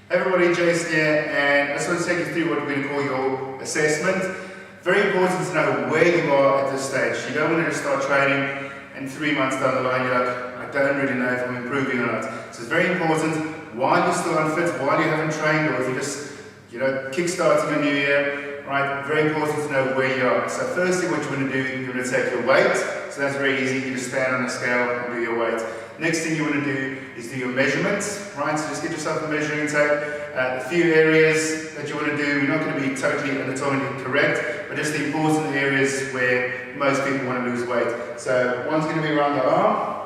Hey everybody, Jason here, and I just want to take you through what we're going to call your assessment. Very important to know where you are at this stage. You don't want to just start training and 3 months down the line you're like, I don't really know if I'm improving or not. So it's very important while you're still unfit, while you haven't trained, or if you're just, kick-starting a new year, right? Very important to know where you are. So firstly, what you want to do, you're going to take your weight. So that's very easy. You just stand on a scale and do your weight. Next thing you want to do is do your measurements, right? So just get yourself a measuring tape. A few areas that you want to do, we're not going to be totally anatomically correct, but just the important areas where most people want to lose weight. So one's going to be around the arm.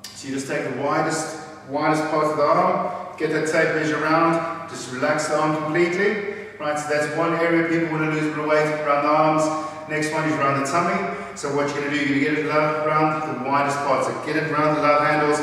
So you just take the widest part of the arm, get that tape measure around, just relax the arm completely. Right, so that's one area people want to lose a bit of weight, around the arms. Next one is around the tummy. So what you're going to do, you're going to get it around the widest part. So get it around the love handles,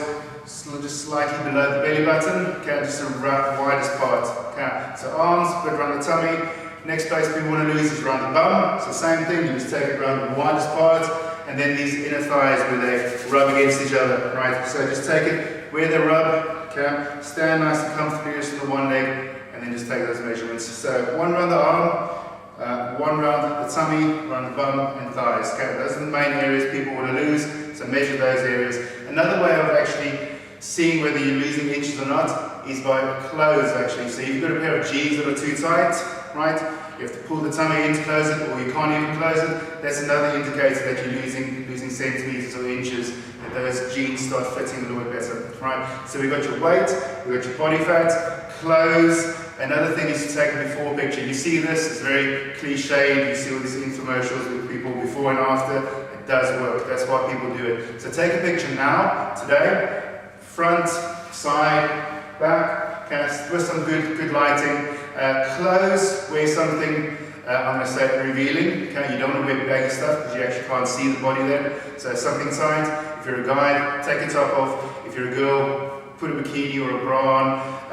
just slightly below the belly button. Okay, just around the widest part. Okay, so arms, put around the tummy. Next place people want to lose is around the bum. So same thing, you just take it around the widest part. And then these inner thighs where they rub against each other. Right, so just take it where they rub. Okay, stand nice and comfortably just on the one leg. And then just take those measurements. So one around the arm, one around the tummy, around the bum and thighs. Okay, those are the main areas people want to lose, so measure those areas. Another way of actually seeing whether you're losing inches or not is by clothes actually. So you've got a pair of jeans that are too tight, right? You have to pull the tummy in to close it, or you can't even close it. That's another indicator that you're losing centimeters or inches, that those jeans start fitting a little bit better, right? So we've got your weight, we've got your body fat, clothes. Another thing is to take a before picture. You see this, it's very cliched, you see all these infomercials with people before and after. It does work, that's why people do it. So take a picture now, today, front, side, back, okay, with some good lighting. Clothes, wear something, I'm going to say revealing, okay, you don't want to wear baggy stuff because you actually can't see the body then. So something tight. If you're a guy, take your top off. If you're a girl, put a bikini or a bra on.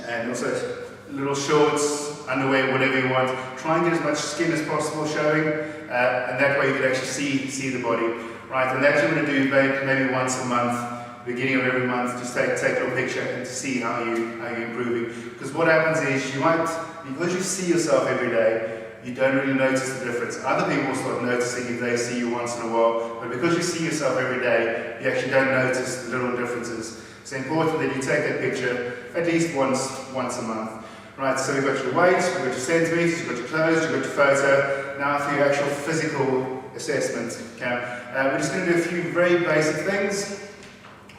And also little shorts, underwear, whatever you want. Try and get as much skin as possible showing, and that way you can actually see the body, right? And that you want to do maybe once a month, beginning of every month. Just take your picture and to see how you're improving. Because what happens is because you see yourself every day, you don't really notice the difference. Other people start noticing if they see you once in a while, but because you see yourself every day, you actually don't notice the little differences. It's important that you take that picture at least once a month. Right, so we've got your weight, we've got your centimeters, you've got your clothes, you've got your photo. Now for your actual physical assessment. Okay? We're just going to do a few very basic things.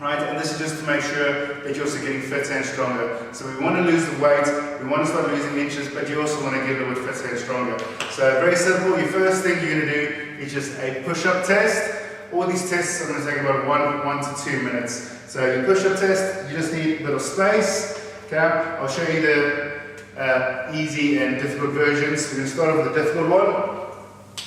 Right, and this is just to make sure that you're also getting fitter and stronger. So we want to lose the weight, we want to start losing inches, but you also want to get a little bit fitter and stronger. So very simple, your first thing you're going to do is just a push-up test. All these tests are going to take about 1 to 2 minutes. So your push-up test, you just need a little space. Okay, I'll show you the easy and difficult versions. We're going to start off with the difficult one.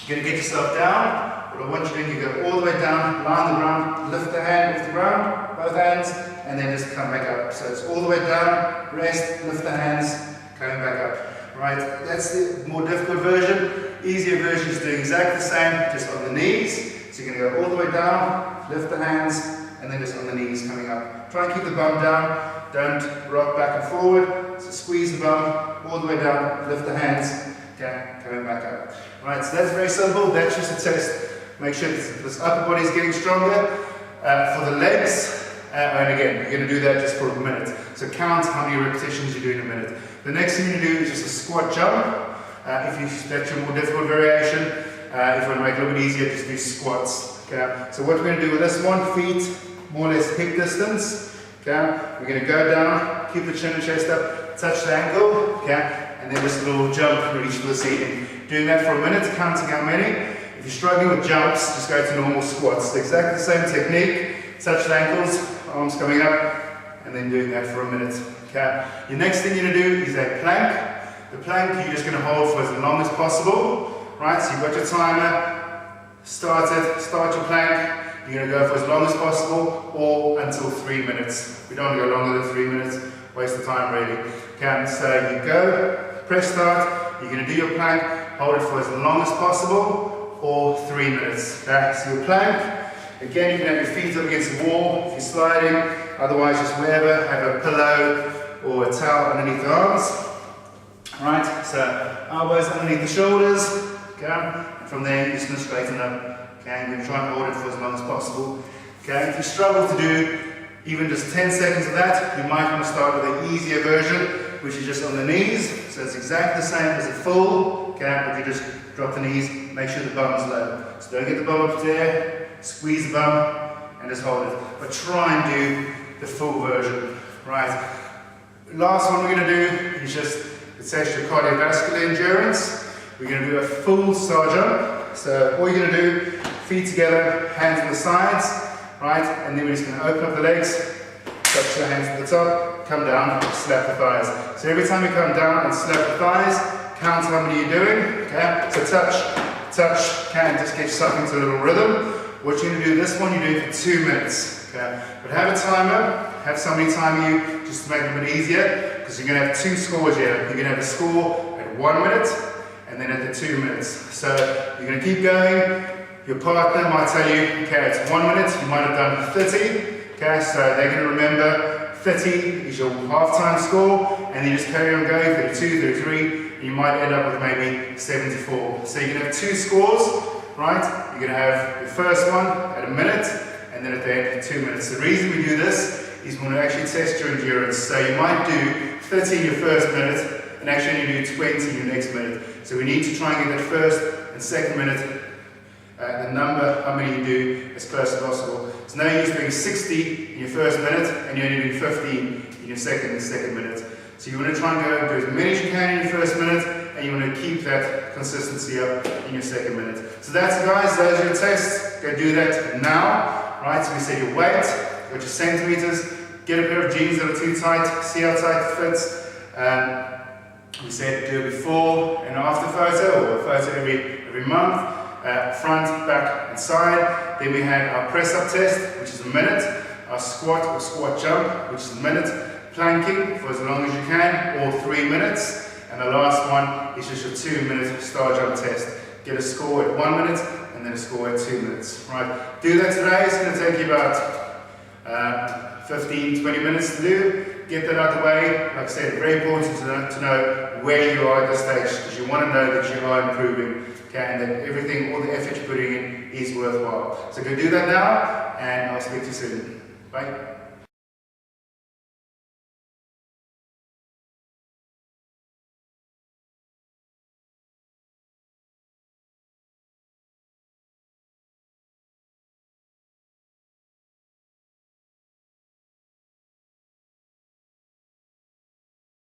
You're going to get yourself down. What I want you to do, you go all the way down, lie on the ground, lift the hand off the ground, both hands, and then just come back up. So it's all the way down, rest, lift the hands, coming back up. Right, that's the more difficult version. Easier version is doing exactly the same, just on the knees. So you're going to go all the way down, lift the hands, and then just on the knees coming up. Try and keep the bum down, don't rock back and forward. So squeeze the bum all the way down, lift the hands, okay, coming back up. Right, so that's very simple, that's just a test. Make sure this upper body is getting stronger. For the legs, and again, you're going to do that just for a minute. So count how many repetitions you do in a minute. The next thing you do is just a squat jump. That's your more difficult variation. If you want to make it a little bit easier, just do squats. Okay? So what we're going to do with this one, feet more or less hip distance. Okay? We're going to go down, keep the chin and chest up, touch the ankle, okay? And then just a little jump, reach for the ceiling. Doing that for a minute, counting how many. If you're struggling with jumps, just go to normal squats. It's exactly the same technique. Touch the ankles, arms coming up, and then doing that for a minute. Okay? Your next thing you're going to do is a plank. The plank you're just going to hold for as long as possible. Right, so you've got your timer, start your plank, you're going to go for as long as possible or until 3 minutes. We don't want to go longer than 3 minutes, waste the time really. Okay, so you go, press start, you're going to do your plank, hold it for as long as possible or 3 minutes. Okay, so your plank, again you can have your feet up against the wall if you're sliding, otherwise just wherever, have a pillow or a towel underneath the arms. Right, so elbows underneath the shoulders, okay, and from there you're just going to straighten up, okay, and you're going to try and hold it for as long as possible. Okay, if you struggle to do even just 10 seconds of that, you might want to start with an easier version, which is just on the knees. So it's exactly the same as a full, okay, but you just drop the knees, make sure the bum's low. So don't get the bum up there, squeeze the bum, and just hold it. But try and do the full version, right? Last one we're going to do is just, it's actually cardiovascular endurance. We're going to do a full star jump. So all you're going to do, feet together, hands on the sides, right? And then we're just going to open up the legs, touch the hands at the top, come down, slap the thighs. So every time you come down and slap the thighs, count how many you're doing, okay? So touch, touch, okay, just get yourself into a little rhythm. What you're going to do this one, you're doing for 2 minutes, okay? But have a timer, have somebody time you just to make it a bit easier, because you're going to have 2 scores here. You're going to have a score at 1 minute, and then at the 2 minutes. So you're going to keep going. Your partner might tell you, okay, it's 1 minute, you might have done 30, okay, so they're going to remember 30 is your half-time score, and then you just carry on going, 32, 33, and you might end up with maybe 74. So you're going to have 2 scores, right? You're going to have your first one at a minute, and then at the end, 2 minutes. The reason we do this is we want to actually test your endurance. So you might do 30 in your first minute, and actually only do 20 in your next minute. So we need to try and get that first and second minute, the number, how many you do, as close as possible. So now you're doing 60 in your first minute, and you're only doing 15 in your second minute. So you want to try and go do as many as you can in your first minute, and you want to keep that consistency up in your second minute. So that's it, guys, those are your tests. Go do that now, right? So we set your weight, got your centimeters, get a pair of jeans that are too tight, see how tight it fits. We said do a before and after photo, or a photo every month. Front, back and side. Then we had our press up test, which is a minute, our squat or squat jump, which is a minute, planking for as long as you can, or 3 minutes, and the last one is just your 2-minute star jump test. Get a score at 1 minute and then a score at 2 minutes. Right, do that today. It's going to take you about 15-20 minutes to do. Get that out of the way. Like I said, very important to know where you are at this stage, because you want to know that you are improving, okay, and that everything, all the effort you're putting in is worthwhile. So go do that now, and I'll speak to you soon. Bye.